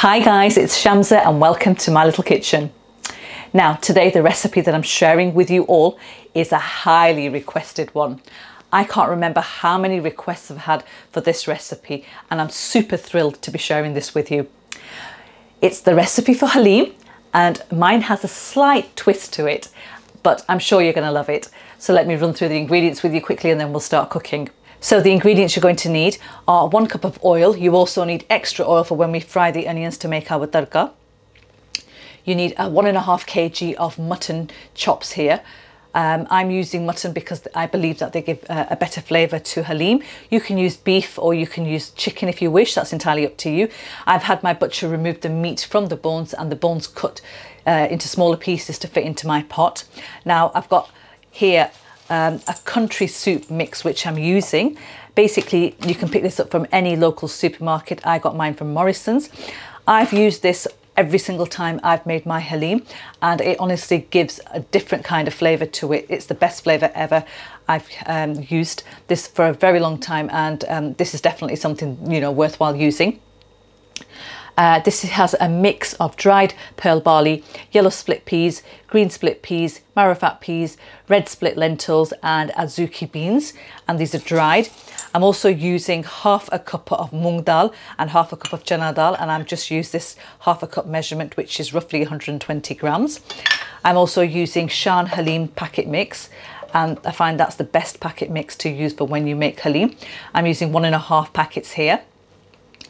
Hi guys, it's Shamsa and welcome to my little kitchen. Now today the recipe that I'm sharing with you all is a highly requested one. I can't remember how many requests I've had for this recipe and I'm super thrilled to be sharing this with you. It's the recipe for Haleem and mine has a slight twist to it, but I'm sure you're going to love it. So let me run through the ingredients with you quickly and then we'll start cooking. So the ingredients you're going to need are 1 cup of oil. You also need extra oil for when we fry the onions to make our tadka. You need 1.5 kg of mutton chops here. I'm using mutton because I believe that they give a better flavour to Haleem. You can use beef or you can use chicken if you wish, that's entirely up to you. I've had my butcher remove the meat from the bones and the bones cut into smaller pieces to fit into my pot. Now I've got here a country soup mix which I'm using. Basically you can pick this up from any local supermarket. I got mine from Morrison's. I've used this every single time I've made my Haleem and it honestly gives a different kind of flavour to it. It's the best flavour ever. I've used this for a very long time and this is definitely something, you know, worthwhile using. This has a mix of dried pearl barley, yellow split peas, green split peas, marrowfat peas, red split lentils and azuki beans, and these are dried. I'm also using half a cup of mung dal and half a cup of chana dal, and I've just used this half a cup measurement, which is roughly 120 grams. I'm also using Shan Haleem packet mix, and I find that's the best packet mix to use for when you make Haleem. I'm using 1.5 packets here.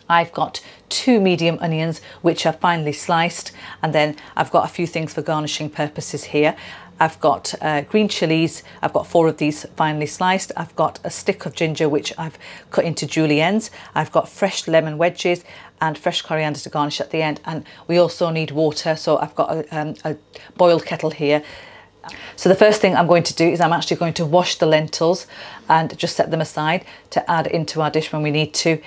I've got 2 medium onions which are finely sliced, and then I've got a few things for garnishing purposes here. I've got green chillies. I've got 4 of these finely sliced. I've got a stick of ginger which I've cut into juliennes. I've got fresh lemon wedges and fresh coriander to garnish at the end, and we also need water, so I've got a boiled kettle here. So the first thing I'm going to do is I'm actually going to wash the lentils and just set them aside to add into our dish when we need to,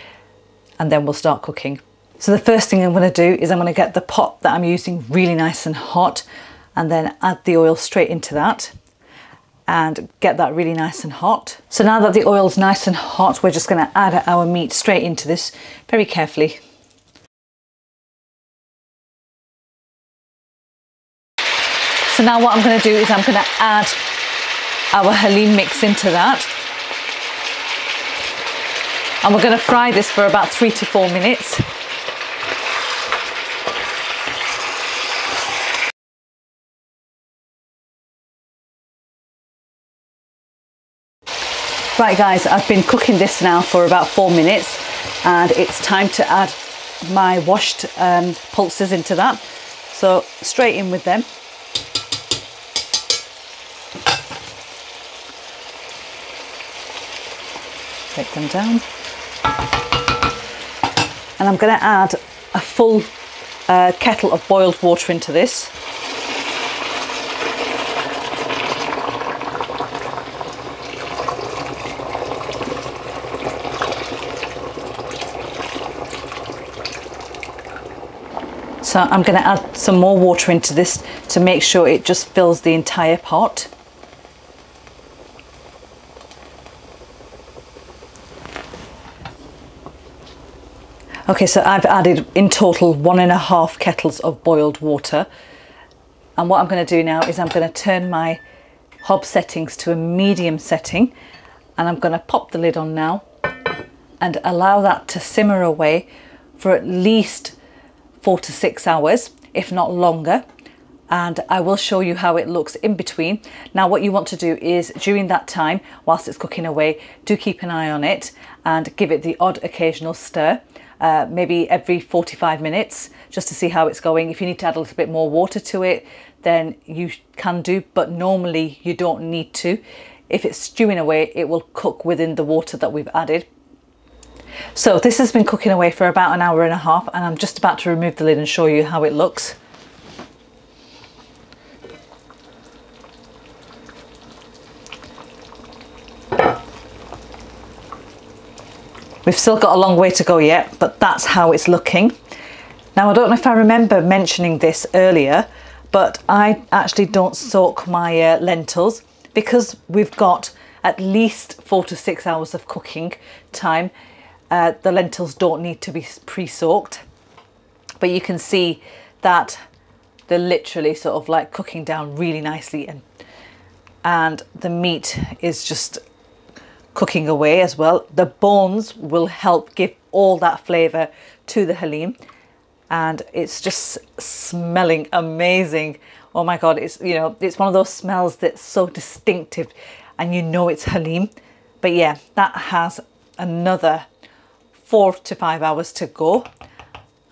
and then we'll start cooking. So the first thing I'm going to do is I'm going to get the pot that I'm using really nice and hot and then add the oil straight into that and get that really nice and hot. So now that the oil's nice and hot, we're just going to add our meat straight into this very carefully. So now what I'm going to do is I'm going to add our Haleem mix into that. And we're going to fry this for about 3 to 4 minutes. Right guys, I've been cooking this now for about 4 minutes and it's time to add my washed pulses into that. So straight in with them. Take them down. And I'm going to add a full kettle of boiled water into this. So I'm going to add some more water into this to make sure it just fills the entire pot. Okay, so I've added in total 1.5 kettles of boiled water. And what I'm going to do now is I'm going to turn my hob settings to a medium setting and I'm going to pop the lid on now and allow that to simmer away for at least 4 to 6 hours, if not longer. And I will show you how it looks in between. Now what you want to do is during that time, whilst it's cooking away, do keep an eye on it and give it the odd occasional stir. Maybe every 45 minutes just to see how it's going. If you need to add a little bit more water to it, then you can do, but normally you don't need to. If it's stewing away, it will cook within the water that we've added. So this has been cooking away for about 1.5 hours and I'm just about to remove the lid and show you how it looks. We've still got a long way to go yet, but that's how it's looking. Now I don't know if I remember mentioning this earlier, but I actually don't soak my lentils because we've got at least 4 to 6 hours of cooking time. The lentils don't need to be pre-soaked. but you can see that they're literally sort of like cooking down really nicely, and the meat is just cooking away as well. The bones will help give all that flavour to the Haleem, and it's just smelling amazing. Oh my god, it's, you know, it's one of those smells that's so distinctive and you know it's Haleem. But yeah, that has another 4 to 5 hours to go,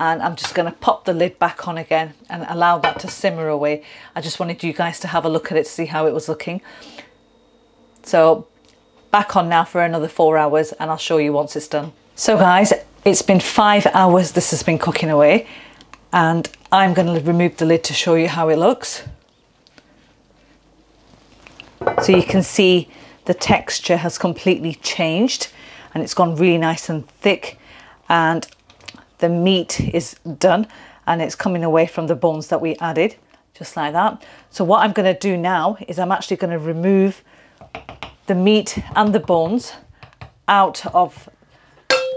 and I'm just going to pop the lid back on again and allow that to simmer away. I just wanted you guys to have a look at it to see how it was looking. So back on now for another 4 hours, and I'll show you once it's done. So guys, it's been 5 hours this has been cooking away, and I'm going to remove the lid to show you how it looks. So you can see the texture has completely changed and it's gone really nice and thick, and the meat is done and it's coming away from the bones that we added, just like that. So what I'm going to do now is I'm actually going to remove the meat and the bones out of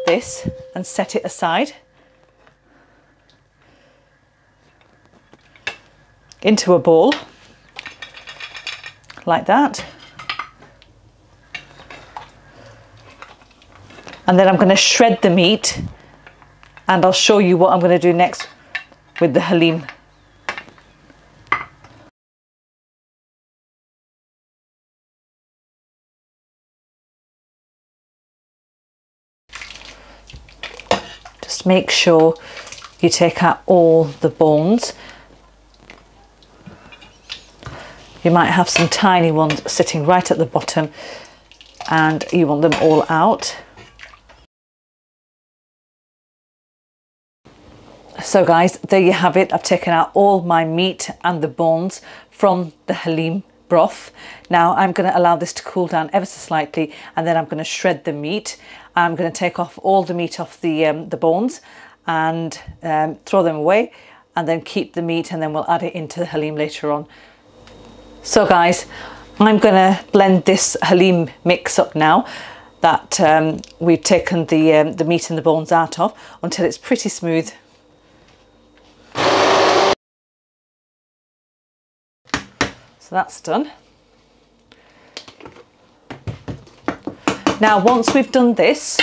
this and set it aside into a bowl like that. And then I'm going to shred the meat, and I'll show you what I'm going to do next with the Haleem. Just make sure you take out all the bones. You might have some tiny ones sitting right at the bottom and you want them all out. So guys, there you have it. I've taken out all my meat and the bones from the Haleem broth. Now I'm going to allow this to cool down ever so slightly, and then I'm going to shred the meat. I'm going to take off all the meat off the bones and throw them away, and then keep the meat, and then we'll add it into the Haleem later on. So guys, I'm going to blend this Haleem mix up now that we've taken the meat and the bones out of, until it's pretty smooth. So that's done. Now once we've done this,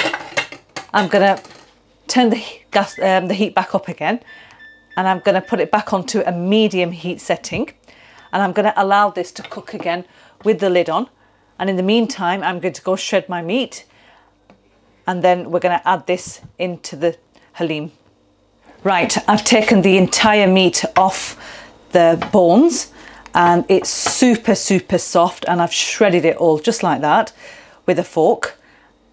I'm going to turn the heat back up again, and I'm going to put it back onto a medium heat setting, and I'm going to allow this to cook again with the lid on. And in the meantime, I'm going to go shred my meat, and then we're going to add this into the Haleem. Right, I've taken the entire meat off the bones, and it's super soft, and I've shredded it all just like that with a fork.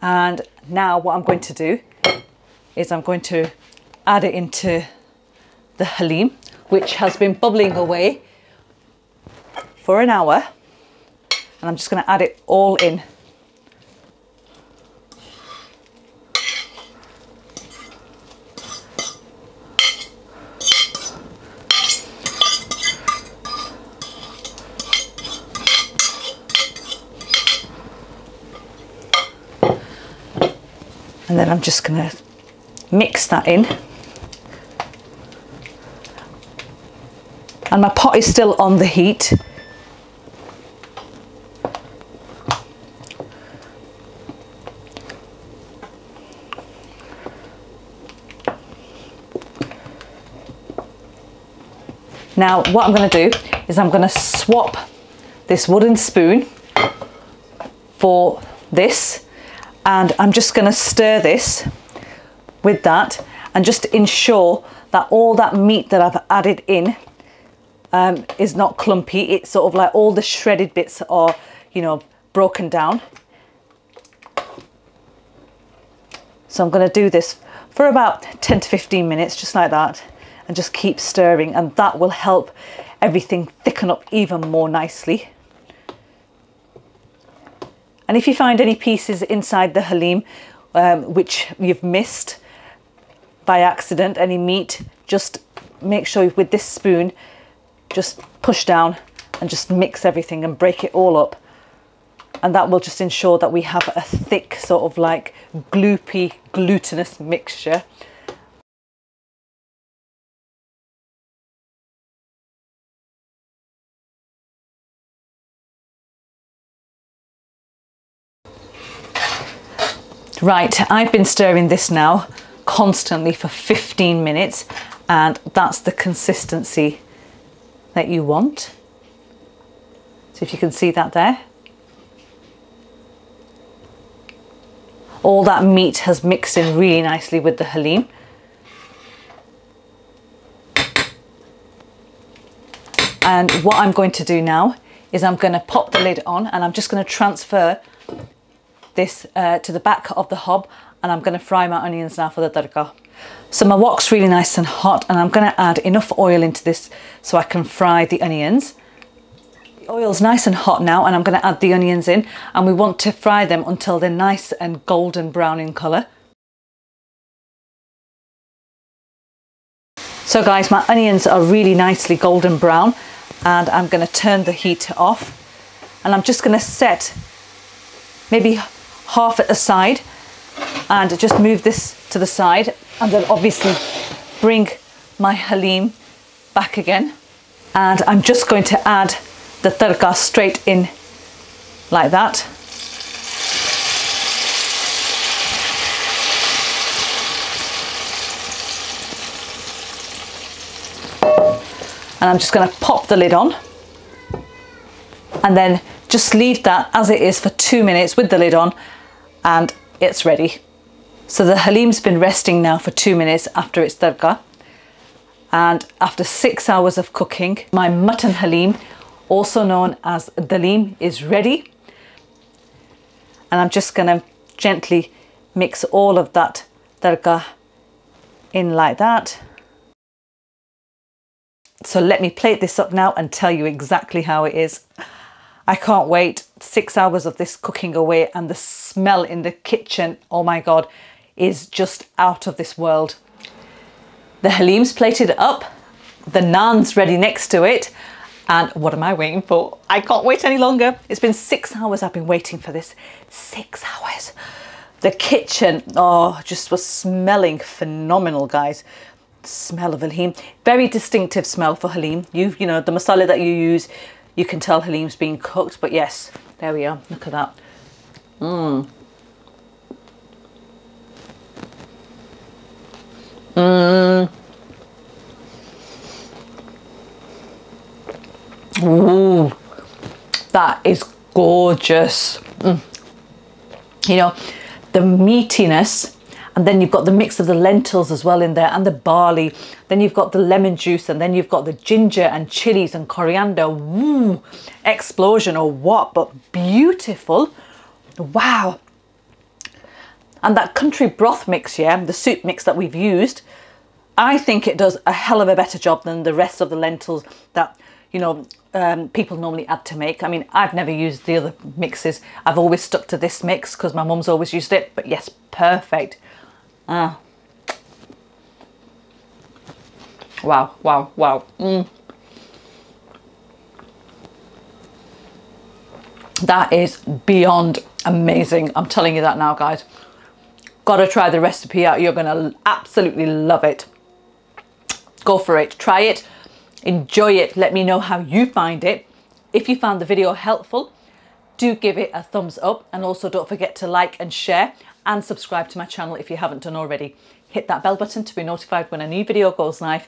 And now what I'm going to do is I'm going to add it into the Haleem, which has been bubbling away for an hour, and I'm just going to add it all in. And then I'm just going to mix that in. And my pot is still on the heat. Now what I'm going to do is I'm going to swap this wooden spoon for this, and I'm just going to stir this with that, and just ensure that all that meat that I've added in is not clumpy. It's sort of like all the shredded bits are, you know, broken down. So I'm going to do this for about 10 to 15 minutes, just like that, and just keep stirring, and that will help everything thicken up even more nicely. And if you find any pieces inside the Haleem which you've missed by accident, any meat, just make sure with this spoon, just push down and just mix everything and break it all up. And that will just ensure that we have a thick, sort of like gloopy, glutinous mixture. Right, I've been stirring this now constantly for 15 minutes, and that's the consistency that you want. So if you can see that there. All that meat has mixed in really nicely with the haleem. And what I'm going to do now is I'm going to pop the lid on, and I'm just going to transfer this to the back of the hob, and I'm going to fry my onions now for the tadka. So my wok's really nice and hot, and I'm going to add enough oil into this so I can fry the onions. The oil's nice and hot now, and I'm going to add the onions in, and we want to fry them until they're nice and golden brown in colour. So guys, my onions are really nicely golden brown, and I'm going to turn the heat off, and I'm just going to set maybe half at the side and just move this to the side, and then obviously bring my haleem back again, and I'm just going to add the tadka straight in like that. And I'm just going to pop the lid on, and then just leave that as it is for 2 minutes with the lid on, and it's ready. So the haleem's been resting now for 2 minutes after its tadka, and after 6 hours of cooking, my mutton haleem, also known as Daleem, is ready. And I'm just going to gently mix all of that tadka in like that. So let me plate this up now and tell you exactly how it is. I can't wait. 6 hours of this cooking away, and the smell in the kitchen, oh my God, is just out of this world. The haleem's plated up, the naan's ready next to it, and what am I waiting for? I can't wait any longer. It's been 6 hours I've been waiting for this. 6 hours. The kitchen, oh, just was smelling phenomenal, guys. Smell of haleem, very distinctive smell for haleem. You know, the masala that you use, you can tell haleem's being cooked. But yes, there we are, look at that. Ooh, that is gorgeous. You know, the meatiness, and then you've got the mix of the lentils as well in there, and the barley. Then you've got the lemon juice, and then you've got the ginger and chillies and coriander. Woo! Explosion or what, but beautiful. Wow. And that country broth mix, yeah, the soup mix that we've used, I think it does a hell of a better job than the rest of the lentils that, you know, people normally add to make. I mean, I've never used the other mixes. I've always stuck to this mix because my mum's always used it. But yes, perfect. Wow, wow, wow. That is beyond amazing. I'm telling you that now, guys. Gotta try the recipe out. You're gonna absolutely love it. Go for it. Try it. Enjoy it. Let me know how you find it. If you found the video helpful, do give it a thumbs up, and also don't forget to like and share and subscribe to my channel if you haven't done already. Hit that bell button to be notified when a new video goes live.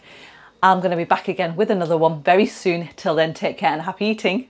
I'm going to be back again with another one very soon. Till then, take care and happy eating.